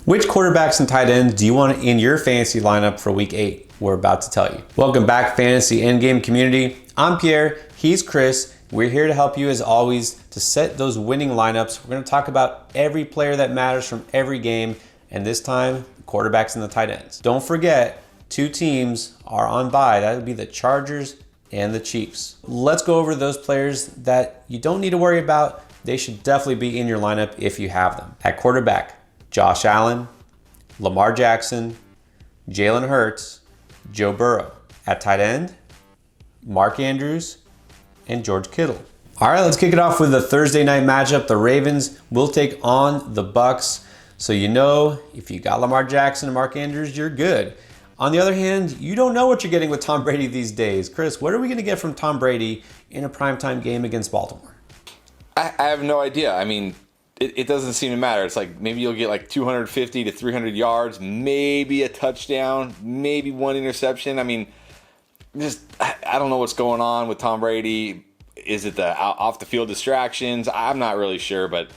Which quarterbacks and tight ends do you want in your fantasy lineup for week 8? We're about to tell you. Welcome back, Fantasy Endgame community. I'm Pierre, he's Chris. We're here to help you as always to set those winning lineups. We're going to talk about every player that matters from every game, and this time, quarterbacks and the tight ends. Don't forget, 2 teams are on bye. That would be the Chargers and the Chiefs. Let's go over those players that you don't need to worry about. They should definitely be in your lineup if you have them. At quarterback, Josh Allen, Lamar Jackson, Jalen Hurts, Joe Burrow. At tight end, Mark Andrews and George Kittle. All right, let's kick it off with the Thursday night matchup. The Ravens will take on the Bucs. So you know, if you got Lamar Jackson and Mark Andrews, you're good. On the other hand, you don't know what you're getting with Tom Brady these days. Chris, what are we going to get from Tom Brady in a primetime game against Baltimore? I have no idea. I mean, it doesn't seem to matter. It's like maybe you'll get like 250 to 300 yards, maybe a touchdown, maybe 1 interception. I mean, I don't know what's going on with Tom Brady. Is it the off the field distractions? I'm not really sure, but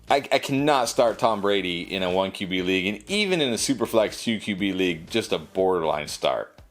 I cannot start Tom Brady in a 1 QB league, and even in a Superflex 2 QB league, just a borderline start.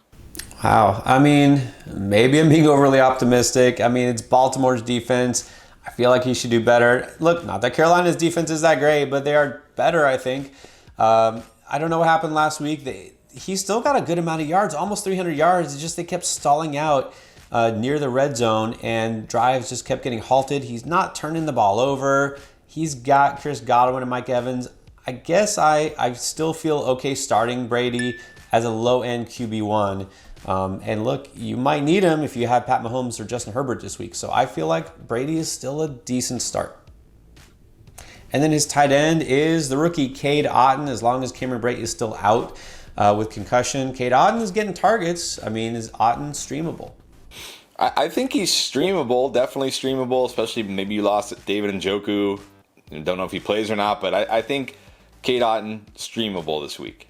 Wow. I mean, maybe I'm being overly optimistic. I mean, it's Baltimore's defense. I feel like he should do better. Look, not that Carolina's defense is that great, but they are better, I think. I don't know what happened last week. He still got a good amount of yards, almost 300 yards. It's just they kept stalling out near the red zone, and drives just kept getting halted. He's not turning the ball over. He's got Chris Godwin and Mike Evans. I guess I still feel okay starting Brady as a low-end QB1. And look, you might need him if you have Pat Mahomes or Justin Herbert this week. So I feel like Brady is still a decent start. And then his tight end is the rookie Cade Otton, as long as Cameron Brate is still out with concussion. Cade Otton is getting targets. I mean, is Otton streamable? I think he's streamable, definitely streamable, especially maybe you lost David Njoku. Don't know if he plays or not, but I think Cade Otton streamable this week.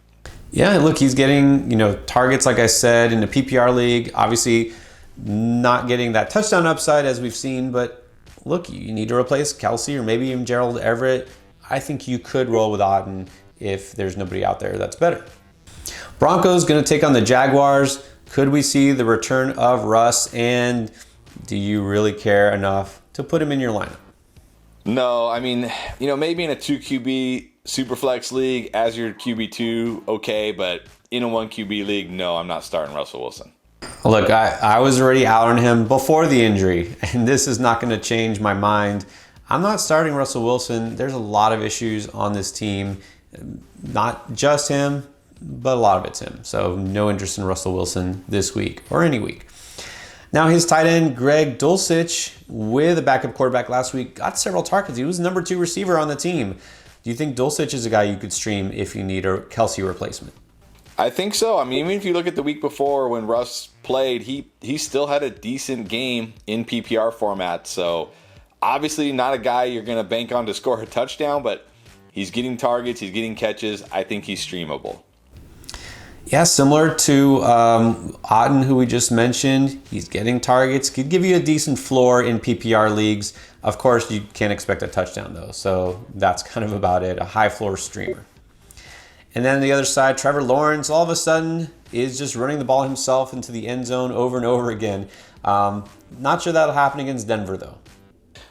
Yeah, look, he's getting, targets, like I said, in the PPR league. Obviously, not getting that touchdown upside as we've seen, but look, you need to replace Kelsey or maybe even Gerald Everett. I think you could roll with Otton if there's nobody out there that's better. Broncos going to take on the Jaguars. Could we see the return of Russ, and do you really care enough to put him in your lineup? No, I mean, maybe in a 2 QB Superflex league as your QB2, okay, but in a 1 QB league, no, I'm not starting Russell Wilson. Look, I was already out on him before the injury, and this is not going to change my mind. I'm not starting Russell Wilson. There's a lot of issues on this team, not just him, but a lot of it's him. So no interest in Russell Wilson this week or any week. Now his tight end, Greg Dulcich, with a backup quarterback last week, got several targets. He was number 2 receiver on the team. Do you think Dulcich is a guy you could stream if you need a Kelsey replacement? I think so. I mean, even if you look at the week before when Russ played, he still had a decent game in PPR format. So obviously not a guy you're going to bank on to score a touchdown, but he's getting targets, he's getting catches. I think he's streamable. Yeah, similar to Otton, who we just mentioned. He's getting targets. Could give you a decent floor in PPR leagues. Of course, you can't expect a touchdown, though. So that's kind of about it, a high floor streamer. And then on the other side, Trevor Lawrence, all of a sudden, is just running the ball himself into the end zone over and over again. Not sure that'll happen against Denver, though.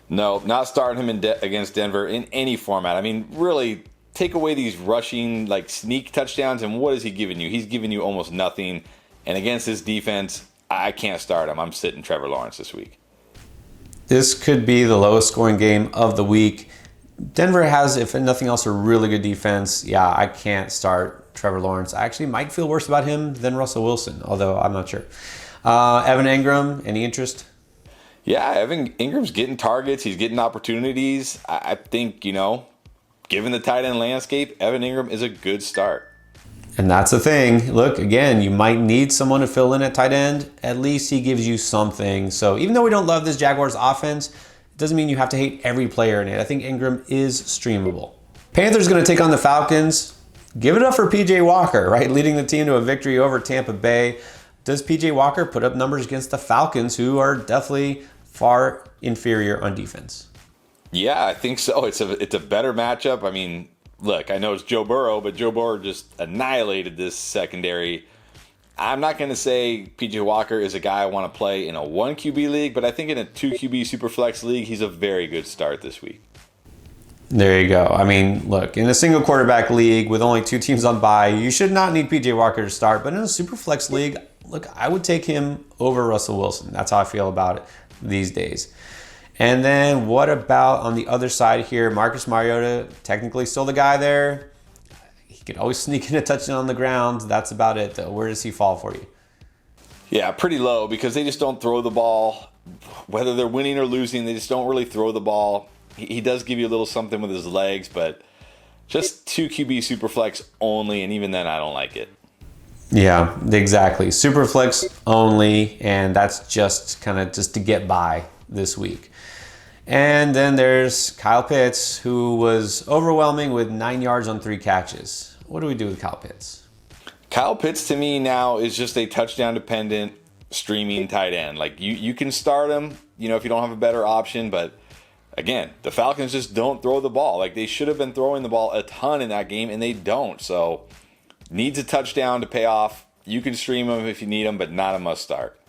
No, not starting him against Denver in any format. I mean, really, take away these rushing, sneak touchdowns, and what is he giving you? He's giving you almost nothing. And against this defense, I can't start him. I'm sitting Trevor Lawrence this week. This could be the lowest scoring game of the week. Denver has, if nothing else, a really good defense. Yeah, I can't start Trevor Lawrence. I actually might feel worse about him than Russell Wilson, although I'm not sure. Evan Engram, any interest? Yeah, Evan Ingram's getting targets. He's getting opportunities. I think, given the tight end landscape, Evan Engram is a good start. And that's the thing. Look, again, you might need someone to fill in at tight end. At least he gives you something. So even though we don't love this Jaguars offense, it doesn't mean you have to hate every player in it. I think Engram is streamable. Panthers going to take on the Falcons. Give it up for PJ Walker, right? Leading the team to a victory over Tampa Bay. Does PJ Walker put up numbers against the Falcons, who are definitely far inferior on defense? Yeah, I think so. It's a better matchup. I mean, look, I know it's Joe Burrow, but Joe Burrow just annihilated this secondary. I'm not going to say P.J. Walker is a guy I want to play in a 1 QB league, but I think in a 2 QB Superflex league, he's a very good start this week. There you go. I mean, look, in a single quarterback league with only 2 teams on bye, you should not need P.J. Walker to start. But in a Superflex league, look, I would take him over Russell Wilson. That's how I feel about it these days. And then what about on the other side here? Marcus Mariota, technically still the guy there. He could always sneak in a touchdown on the ground. That's about it, though. Where does he fall for you? Yeah, pretty low because they just don't throw the ball. Whether they're winning or losing, they just don't really throw the ball. He does give you a little something with his legs, but just 2 QB Superflex only, and even then I don't like it. Yeah, exactly. Superflex only, and that's just kind of just to get by this week. And then there's Kyle Pitts, who was overwhelming with 9 yards on 3 catches. What do we do with Kyle Pitts? Kyle Pitts to me now is just a touchdown-dependent streaming tight end. Like you can start him, if you don't have a better option, but again, the Falcons just don't throw the ball. Like they should have been throwing the ball a ton in that game, and they don't. So needs a touchdown to pay off. You can stream him if you need him, but not a must start.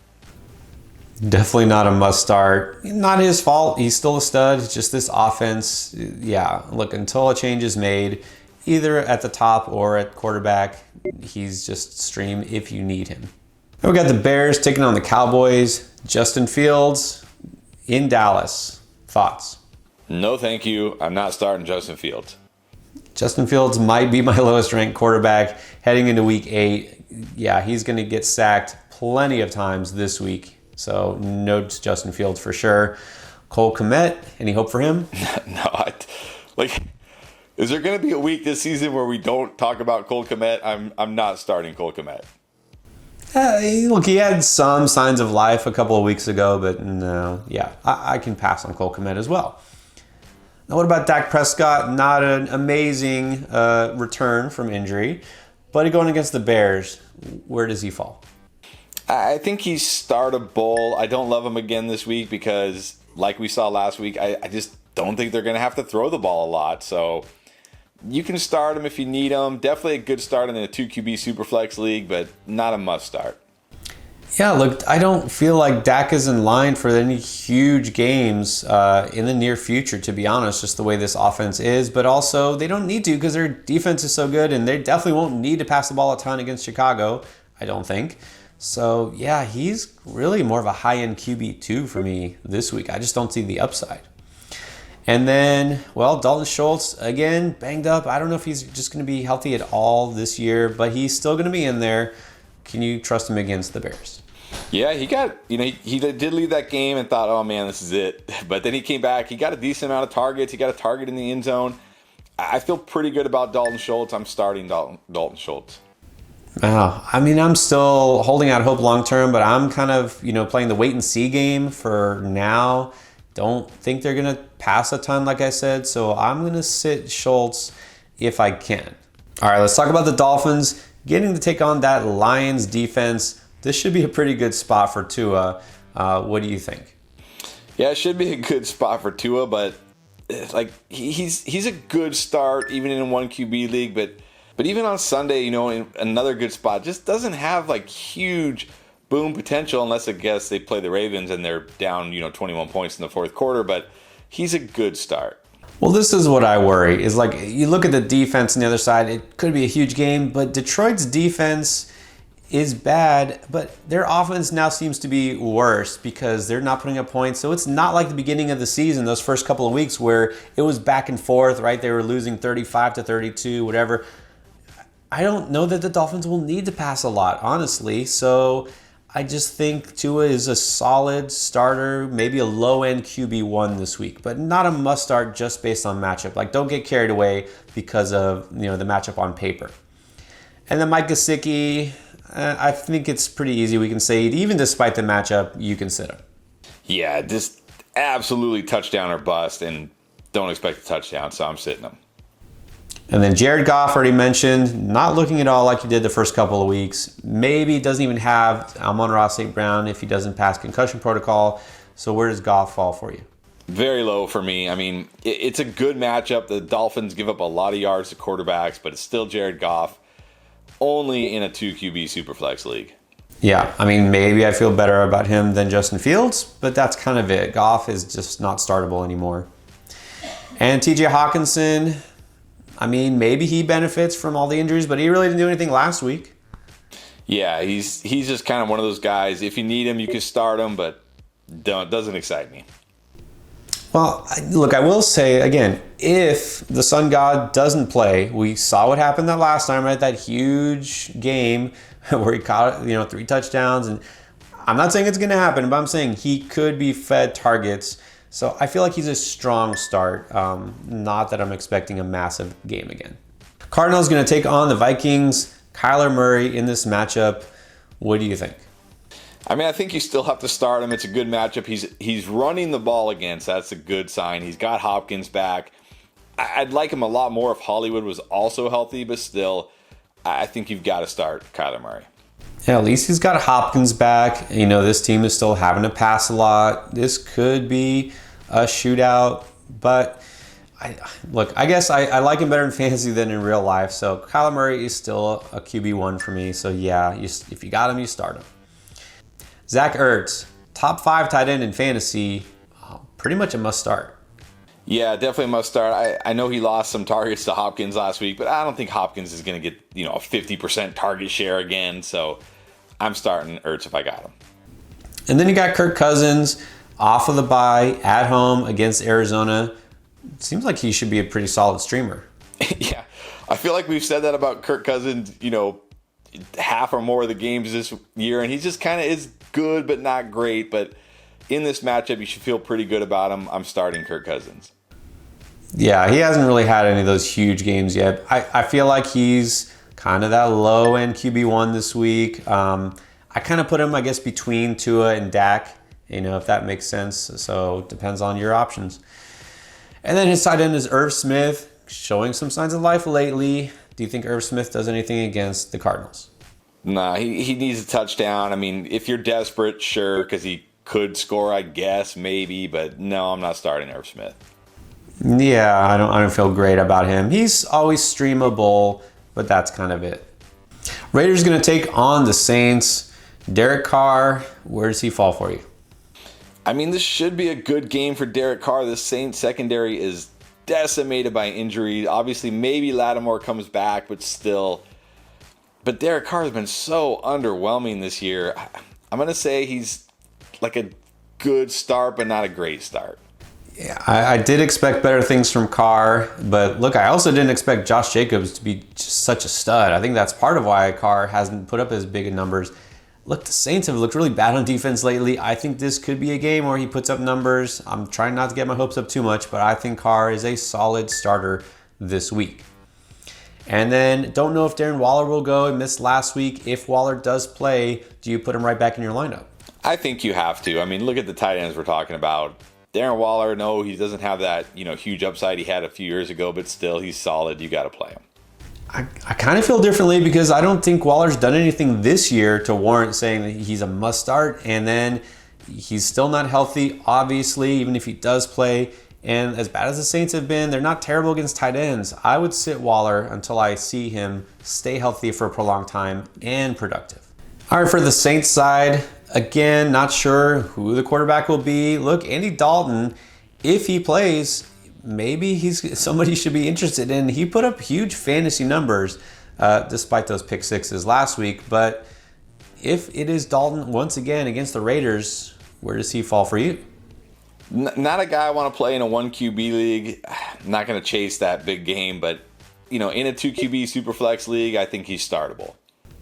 Definitely not a must start. Not his fault. He's still a stud. It's just this offense. Yeah, look, until a change is made, either at the top or at quarterback, he's just stream if you need him. And we got the Bears taking on the Cowboys. Justin Fields in Dallas. Thoughts? No, thank you. I'm not starting Justin Fields. Justin Fields might be my lowest ranked quarterback heading into week 8. Yeah, he's going to get sacked plenty of times this week. So no Justin Fields for sure. Cole Kmet, any hope for him? No, is there going to be a week this season where we don't talk about Cole Kmet? I'm not starting Cole Kmet. Look, he had some signs of life a couple of weeks ago, but no, yeah, I can pass on Cole Kmet as well. Now, what about Dak Prescott? Not an amazing return from injury, but going against the Bears, where does he fall? I think he's startable. I don't love him again this week because, like we saw last week, I just don't think they're going to have to throw the ball a lot. So you can start him if you need him. Definitely a good start in a 2 QB Superflex league, but not a must start. Yeah, look, I don't feel like Dak is in line for any huge games in the near future, to be honest, just the way this offense is. But also, they don't need to because their defense is so good, and they definitely won't need to pass the ball a ton against Chicago, I don't think. So, yeah, he's really more of a high-end QB2 for me this week. I just don't see the upside. And then, well, Dalton Schultz, again, banged up. I don't know if he's just going to be healthy at all this year, but he's still going to be in there. Can you trust him against the Bears? Yeah, he got, he did leave that game and thought, oh, man, this is it. But then he came back. He got a decent amount of targets. He got a target in the end zone. I feel pretty good about Dalton Schultz. I'm starting Dalton Schultz. Wow. I mean, I'm still holding out hope long term, but I'm kind of, playing the wait and see game for now. Don't think they're going to pass a ton, like I said. So I'm going to sit Schultz if I can. All right, let's talk about the Dolphins. Getting to take on that Lions defense. This should be a pretty good spot for Tua. What do you think? Yeah, it should be a good spot for Tua, but he's a good start even in a 1 QB league, but even on Sunday, in another good spot, just doesn't have huge boom potential unless I guess they play the Ravens and they're down 21 points in the fourth quarter, but he's a good start. Well, this is what I worry is you look at the defense on the other side, it could be a huge game, but Detroit's defense is bad, but their offense now seems to be worse because they're not putting up points. So it's not like the beginning of the season, those first couple of weeks where it was back and forth, right? They were losing 35-32, whatever. I don't know that the Dolphins will need to pass a lot, honestly. So I just think Tua is a solid starter, maybe a low-end QB1 this week, but not a must-start just based on matchup. Don't get carried away because of the matchup on paper. And then Mike Gesicki, I think it's pretty easy. We can say even despite the matchup, you can sit him. Yeah, just absolutely touchdown or bust, and don't expect a touchdown, so I'm sitting him. And then Jared Goff, already mentioned, not looking at all like he did the first couple of weeks. Maybe doesn't even have Amon-Ra St. Brown if he doesn't pass concussion protocol. So where does Goff fall for you? Very low for me. I mean, it's a good matchup. The Dolphins give up a lot of yards to quarterbacks, but it's still Jared Goff, only in a 2 QB Superflex league. Yeah, I mean, maybe I feel better about him than Justin Fields, but that's kind of it. Goff is just not startable anymore. And TJ Hawkinson, I mean, maybe he benefits from all the injuries, but he really didn't do anything last week. Yeah, he's just kind of one of those guys. If you need him, you can start him, but doesn't excite me. Well, look, I will say, again, if the sun god doesn't play, we saw what happened that last time, right? That huge game where he caught, 3 touchdowns. And I'm not saying it's going to happen, but I'm saying he could be fed targets. So I feel like he's a strong start. Not that I'm expecting a massive game again. Cardinals going to take on the Vikings. Kyler Murray in this matchup. What do you think? I mean, I think you still have to start him. It's a good matchup. He's running the ball again, so that's a good sign. He's got Hopkins back. I'd like him a lot more if Hollywood was also healthy, but still, I think you've got to start Kyler Murray. Yeah, at least he's got Hopkins back. This team is still having to pass a lot. This could be a shootout, but I guess I like him better in fantasy than in real life. So Kyler Murray is still a QB1 for me. So yeah, if you got him, you start him. Zach Ertz, top 5 tight end in fantasy, pretty much a must start. Yeah, definitely a must start. I know he lost some targets to Hopkins last week, but I don't think Hopkins is going to get a 50% target share again. So I'm starting Ertz if I got him. And then you got Kirk Cousins off of the bye at home against Arizona. Seems like he should be a pretty solid streamer. Yeah, I feel like we've said that about Kirk Cousins, half or more of the games this year, and he just kind of is good but not great. But in this matchup, you should feel pretty good about him. I'm starting Kirk Cousins. Yeah, he hasn't really had any of those huge games yet. I feel like he's kind of that low-end QB1 this week. I kind of put him, I guess, between Tua and Dak, if that makes sense. So it depends on your options. And then his tight end is Irv Smith, showing some signs of life lately. Do you think Irv Smith does anything against the Cardinals? Nah, he needs a touchdown. I mean, if you're desperate, sure, because he could score, I guess, maybe. But no, I'm not starting Irv Smith. Yeah, I don't feel great about him. He's always streamable, but that's kind of it. Raiders going to take on the Saints. Derek Carr, where does he fall for you? I mean, this should be a good game for Derek Carr. The Saints secondary is decimated by injury. Obviously, maybe Lattimore comes back, but still. But Derek Carr has been so underwhelming this year. I'm going to say he's like a good start, but not a great start. Yeah, I did expect better things from Carr, but look, I also didn't expect Josh Jacobs to be just such a stud. I think that's part of why Carr hasn't put up as big of numbers. Look, the Saints have looked really bad on defense lately. I think this could be a game where he puts up numbers. I'm trying not to get my hopes up too much, but I think Carr is a solid starter this week. And then don't know if Darren Waller will go. He missed last week. If Waller does play, do you put him right back in your lineup? I think you have to. I mean, look at the tight ends we're talking about. Darren Waller, no, he doesn't have that huge upside he had a few years ago, but still, he's solid. You got to play him. I kind of feel differently because I don't think Waller's done anything this year to warrant saying that he's a must start. And then he's still not healthy, obviously, even if he does play. And as bad as the Saints have been, they're not terrible against tight ends. I would sit Waller until I see him stay healthy for a prolonged time and productive. All right, for the Saints side, again, not sure who the quarterback will be. Look, Andy Dalton, if he plays, maybe he's somebody you should be interested in. He put up huge fantasy numbers despite those pick sixes last week. But if it is Dalton once again against the Raiders, where does he fall for you? Not a guy I want to play in a 1 QB league. Not going to chase that big game, but in a 2 QB Superflex league, I think he's startable.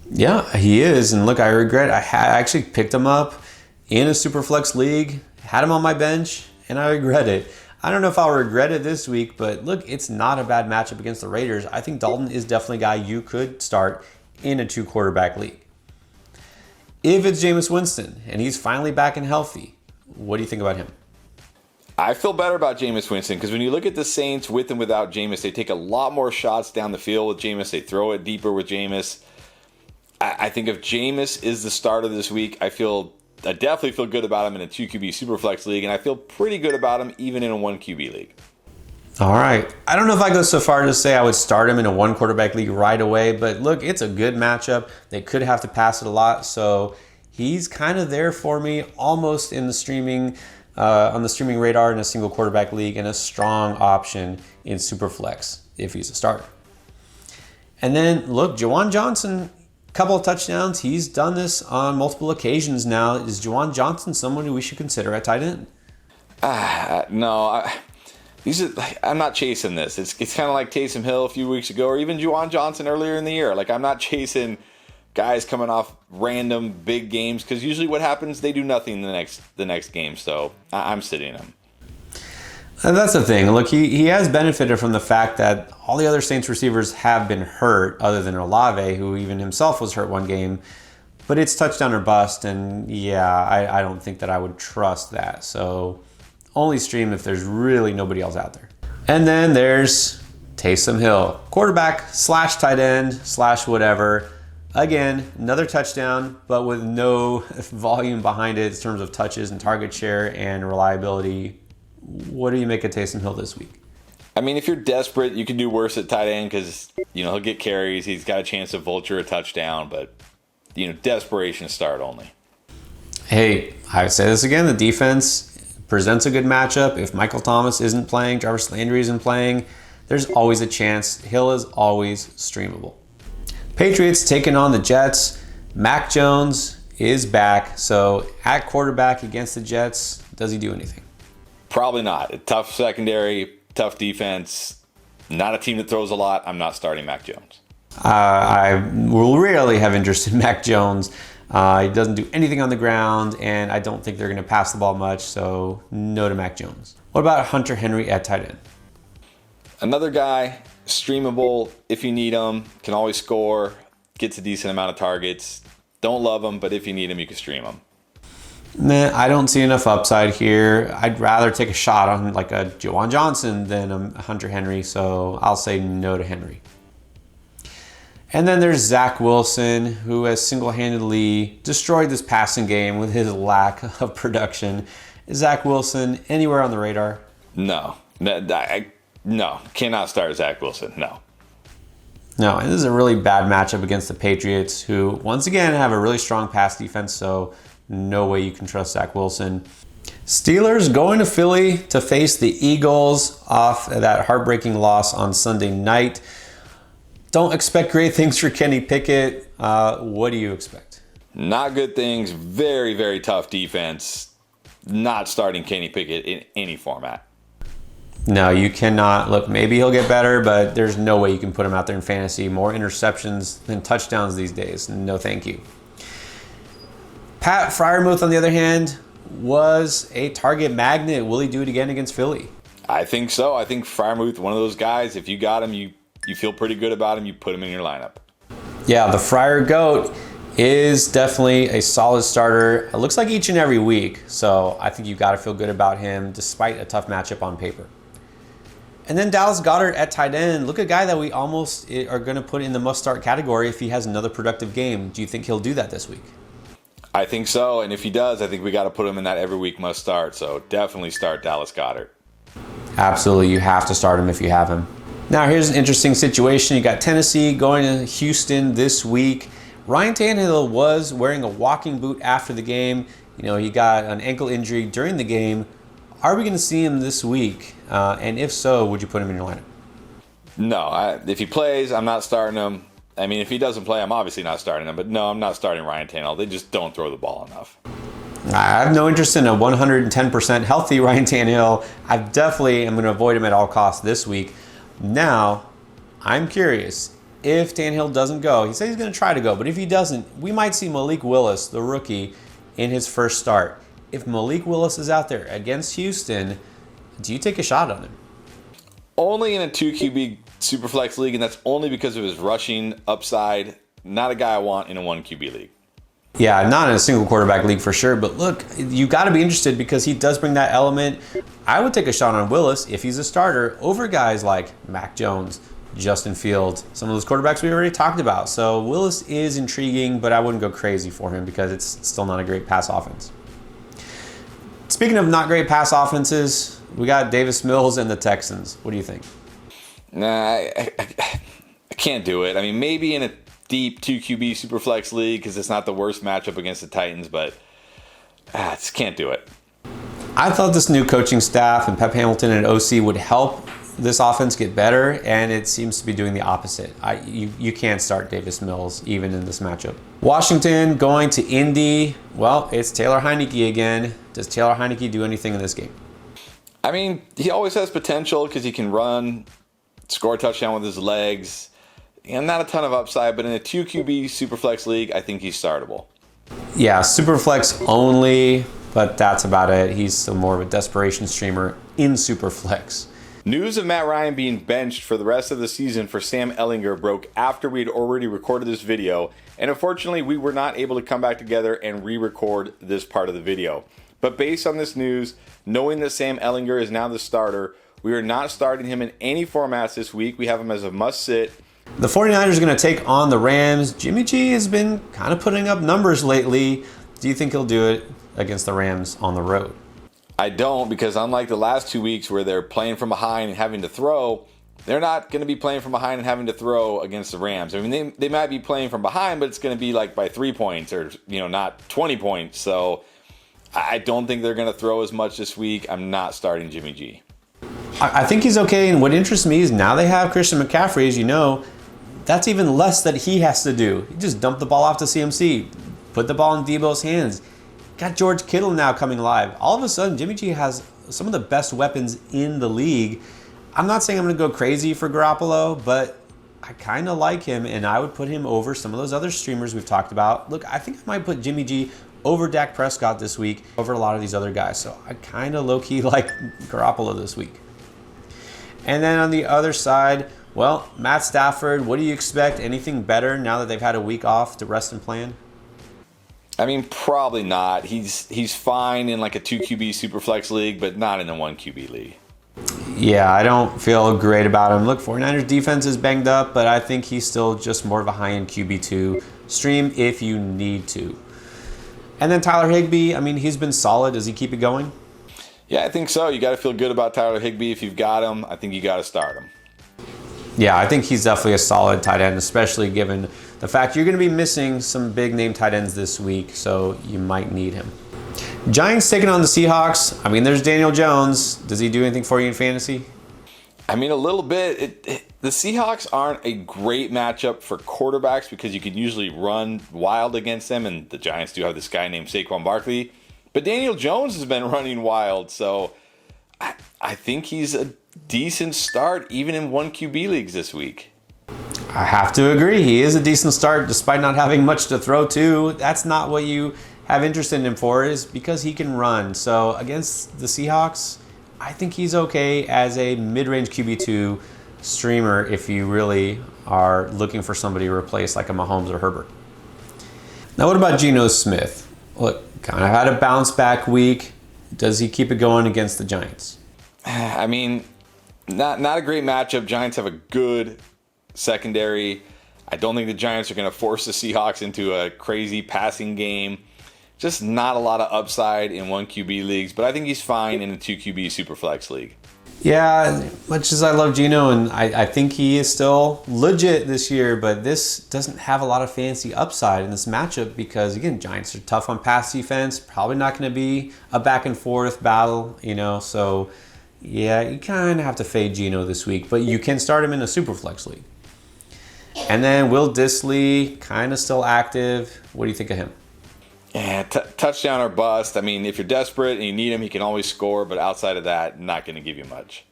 Yeah, he is. And look, I regret I actually picked him up in a Superflex league, had him on my bench, and I regret it. I don't know if I'll regret it this week, but look, it's not a bad matchup against the Raiders. I think Dalton is definitely a guy you could start in a 2 quarterback league. If it's Jameis Winston and he's finally back and healthy, what do you think about him? I feel better about Jameis Winston because when you look at the Saints with and without Jameis, they take a lot more shots down the field with Jameis. They throw it deeper with Jameis. I think if Jameis is the starter this week, I feel definitely feel good about him in a 2 QB Superflex league, and I feel pretty good about him even in a 1 QB league. All right. I don't know if I go so far to say I would start him in a 1 quarterback league right away, but look, it's a good matchup. They could have to pass it a lot, so he's kind of there for me, almost in the streaming on the streaming radar in a single quarterback league, and a strong option in Superflex if he's a starter. And then look, Juwan Johnson, couple of touchdowns. He's done this on multiple occasions now. Is Juwan Johnson someone who we should consider at tight end? No, I'm not chasing this. It's kind of like Taysom Hill a few weeks ago, or even Juwan Johnson earlier in the year. Like, I'm not chasing guys coming off random big games, because usually what happens, they do nothing the next game. So I'm sitting him. And that's the thing. Look, he has benefited from the fact that all the other Saints receivers have been hurt, other than Olave, who even himself was hurt one game. But it's touchdown or bust, and yeah, I don't think that I would trust that. So only stream if there's really nobody else out there. And then there's Taysom Hill, quarterback / tight end / whatever. Again, another touchdown, but with no volume behind it in terms of touches and target share and reliability. What do you make of Taysom Hill this week? I mean, if you're desperate, you can do worse at tight end, because he'll get carries. He's got a chance to vulture a touchdown, but desperation start only. Hey, I say this again: the defense presents a good matchup. If Michael Thomas isn't playing, Jarvis Landry isn't playing, there's always a chance. Hill is always streamable. Patriots taking on the Jets. Mac Jones is back, so at quarterback against the Jets, does he do anything? Probably not. A tough secondary, tough defense, not a team that throws a lot. I'm not starting Mac Jones. I will rarely have interest in Mac Jones. He doesn't do anything on the ground, and I don't think they're going to pass the ball much, so no to Mac Jones. What about Hunter Henry at tight end? Another guy, streamable if you need him, can always score, gets a decent amount of targets. Don't love him, but if you need him, you can stream him. Nah, I don't see enough upside here. I'd rather take a shot on like a Juwan Johnson than a Hunter Henry, so I'll say no to Henry. And then there's Zach Wilson, who has single-handedly destroyed this passing game with his lack of production. Is Zach Wilson anywhere on the radar? No, cannot start Zach Wilson, no. No, and this is a really bad matchup against the Patriots, who once again have a really strong pass defense, so no way you can trust Zach Wilson. Steelers going to Philly to face the Eagles off that heartbreaking loss on Sunday night. Don't expect great things for Kenny Pickett. What do you expect? Not good things. Very, very tough defense. Not starting Kenny Pickett in any format. No, you cannot. Look, maybe he'll get better, but there's no way you can put him out there in fantasy. More interceptions than touchdowns these days. No, thank you. Pat Freiermuth, on the other hand, was a target magnet. Will he do it again against Philly? I think so. I think Freiermuth, one of those guys, if you got him, you feel pretty good about him, you put him in your lineup. Yeah, the Fryer Goat is definitely a solid starter. It looks like each and every week, so I think you got to feel good about him despite a tough matchup on paper. And then Dallas Goedert at tight end. Look, a guy that we almost are going to put in the must-start category if he has another productive game. Do you think he'll do that this week? I think so, and if he does, I think we got to put him in that every week must start. So definitely start Dallas Goedert. Absolutely, you have to start him if you have him. Now here's an interesting situation. You got Tennessee going to Houston this week. Ryan Tannehill was wearing a walking boot after the game. He got an ankle injury during the game. Are we going to see him this week? And if so, would you put him in your lineup? No, if he plays, I'm not starting him. I mean, if he doesn't play, I'm obviously not starting him. But no, I'm not starting Ryan Tannehill. They just don't throw the ball enough. I have no interest in a 110% healthy Ryan Tannehill. I definitely am going to avoid him at all costs this week. Now, I'm curious. If Tannehill doesn't go, he said he's going to try to go, but if he doesn't, we might see Malik Willis, the rookie, in his first start. If Malik Willis is out there against Houston, do you take a shot on him? Only in a 2 QB Superflex league, and that's only because of his rushing upside. Not a guy I want in a 1 QB league. Yeah, not in a single quarterback league for sure, but look, you got to be interested because he does bring that element. I would take a shot on Willis if he's a starter over guys like Mac Jones, Justin Fields, some of those quarterbacks we already talked about. So Willis is intriguing, but I wouldn't go crazy for him because it's still not a great pass offense. Speaking of not great pass offenses, we got Davis Mills and the Texans. What do you think? Nah, I can't do it. I mean, maybe in a deep 2QB Superflex league because it's not the worst matchup against the Titans, but I just can't do it. I thought this new coaching staff and Pep Hamilton and OC would help this offense get better, and it seems to be doing the opposite. You can't start Davis Mills even in this matchup. Washington going to Indy. Well, it's Taylor Heineke again. Does Taylor Heineke do anything in this game? I mean, he always has potential because he can run, score a touchdown with his legs, and not a ton of upside, but in a 2QB Superflex league, I think he's startable. Yeah, Superflex only, but that's about it. He's still more of a desperation streamer in Superflex. News of Matt Ryan being benched for the rest of the season for Sam Ehlinger broke after we had already recorded this video, and unfortunately we were not able to come back together and re-record this part of the video. But based on this news, knowing that Sam Ehlinger is now the starter, we are not starting him in any formats this week. We have him as a must-sit. The 49ers are going to take on the Rams. Jimmy G has been kind of putting up numbers lately. Do you think he'll do it against the Rams on the road? I don't, because unlike the last 2 weeks where they're playing from behind and having to throw, they're not going to be playing from behind and having to throw against the Rams. I mean, they might be playing from behind, but it's going to be like by 3 points or, not 20 points. So I don't think they're going to throw as much this week. I'm not starting Jimmy G. I think he's okay, and what interests me is now they have Christian McCaffrey, as you know. That's even less that he has to do. He just dumped the ball off to CMC, put the ball in Debo's hands. Got George Kittle now coming live. All of a sudden, Jimmy G has some of the best weapons in the league. I'm not saying I'm going to go crazy for Garoppolo, but I kind of like him, and I would put him over some of those other streamers we've talked about. Look, I think I might put Jimmy G over Dak Prescott this week, over a lot of these other guys. So I kind of low-key like Garoppolo this week. And then on the other side, well, Matt Stafford, what do you expect? Anything better now that they've had a week off to rest and plan? I mean, probably not. He's fine in like a 2QB Superflex league, but not in a 1QB league. Yeah, I don't feel great about him. Look, 49ers defense is banged up, but I think he's still just more of a high-end QB2 stream if you need to. And then Tyler Higbee, I mean, he's been solid. Does he keep it going? Yeah, I think so. You got to feel good about Tyler Higbee. If you've got him, I think you got to start him. Yeah, I think he's definitely a solid tight end, especially given the fact you're going to be missing some big name tight ends this week, so you might need him. Giants taking on the Seahawks. I mean, there's Daniel Jones. Does he do anything for you in fantasy? I mean, a little bit. The Seahawks aren't a great matchup for quarterbacks because you can usually run wild against them, and the Giants do have this guy named Saquon Barkley. But Daniel Jones has been running wild, so I think he's a decent start even in 1QB leagues this week. I have to agree. He is a decent start despite not having much to throw to. That's not what you have interest in him for, is because he can run. So against the Seahawks, I think he's okay as a mid-range QB2 streamer if you really are looking for somebody to replace like a Mahomes or Herbert. Now what about Geno Smith? Look, kind of had a bounce back week. Does he keep it going against the Giants? I mean, not a great matchup. Giants have a good secondary. I don't think the Giants are going to force the Seahawks into a crazy passing game. Just not a lot of upside in 1QB leagues, but I think he's fine in a 2QB Superflex league. Yeah, much as I love Geno, and I think he is still legit this year, but this doesn't have a lot of fancy upside in this matchup because, again, Giants are tough on pass defense. Probably not going to be a back and forth battle, so yeah, you kind of have to fade Geno this week, but you can start him in a Superflex league. And then Will Dissly, kind of still active. What do you think of him? Yeah, touchdown or bust. I mean, if you're desperate and you need him, he can always score, but outside of that, not going to give you much.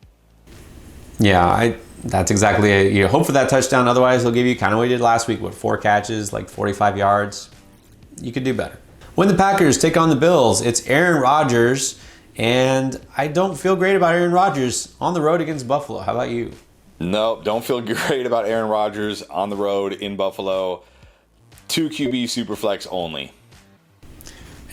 Yeah, that's exactly it. You hope for that touchdown. Otherwise, he'll give you kind of what he did last week with 4 catches, like 45 yards. You could do better. When the Packers take on the Bills, it's Aaron Rodgers, and I don't feel great about Aaron Rodgers on the road against Buffalo. How about you? Nope, don't feel great about Aaron Rodgers on the road in Buffalo. 2QB Superflex only.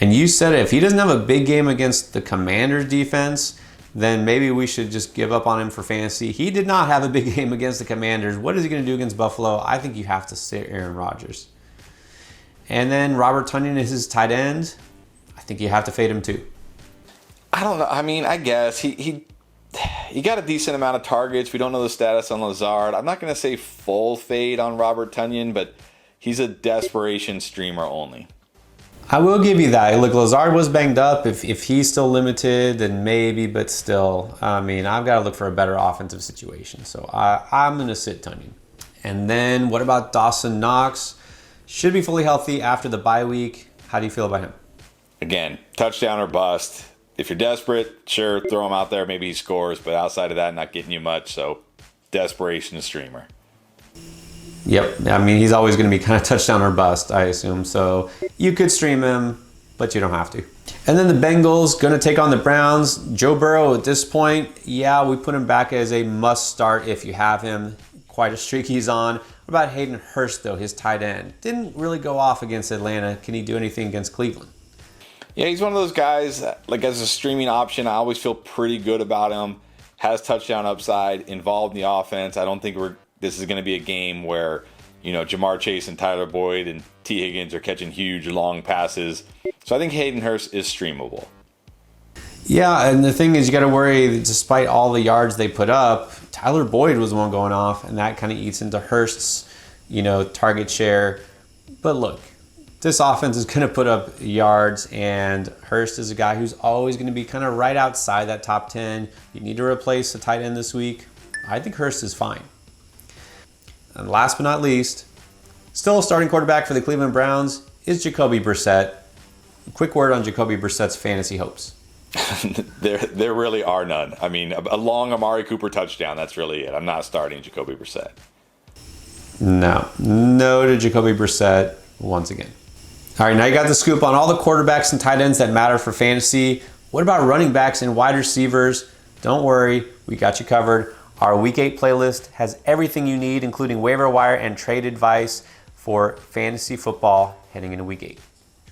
And you said if he doesn't have a big game against the Commanders defense, then maybe we should just give up on him for fantasy. He did not have a big game against the Commanders. What is he going to do against Buffalo? I think you have to sit Aaron Rodgers. And then Robert Tonyan is his tight end. I think you have to fade him too. I don't know. I mean, I guess he got a decent amount of targets. We don't know the status on Lazard. I'm not going to say full fade on Robert Tonyan, but he's a desperation streamer only. I will give you that. Look, Lazard was banged up. If he's still limited, then maybe, but still, I mean, I've got to look for a better offensive situation. So I'm going to sit Tonyan. And then what about Dawson Knox? Should be fully healthy after the bye week. How do you feel about him? Again, touchdown or bust. If you're desperate, sure, throw him out there. Maybe he scores. But outside of that, not getting you much. So desperation streamer. Yep. I mean, he's always going to be kind of touchdown or bust, I assume. So you could stream him, but you don't have to. And then the Bengals going to take on the Browns. Joe Burrow at this point, yeah, we put him back as a must start if you have him. Quite a streak he's on. What about Hayden Hurst, though, his tight end? Didn't really go off against Atlanta. Can he do anything against Cleveland? Yeah, he's one of those guys, like as a streaming option, I always feel pretty good about him. Has touchdown upside, involved in the offense. I don't think this is going to be a game where, Jamar Chase and Tyler Boyd and T. Higgins are catching huge long passes. So I think Hayden Hurst is streamable. Yeah, and the thing is, you got to worry that despite all the yards they put up, Tyler Boyd was the one going off, and that kind of eats into Hurst's, target share. But look, this offense is going to put up yards, and Hurst is a guy who's always going to be kind of right outside that top 10. You need to replace a tight end this week. I think Hurst is fine. And last but not least, still a starting quarterback for the Cleveland Browns is Jacoby Brissett. A quick word on Jacoby Brissett's fantasy hopes. There really are none. I mean, a long Amari Cooper touchdown, that's really it. I'm not starting Jacoby Brissett. No to Jacoby Brissett once again. All right, now you got the scoop on all the quarterbacks and tight ends that matter for fantasy. What about running backs and wide receivers? Don't worry, we got you covered. Our Week 8 playlist has everything you need, including waiver wire and trade advice for fantasy football heading into Week 8.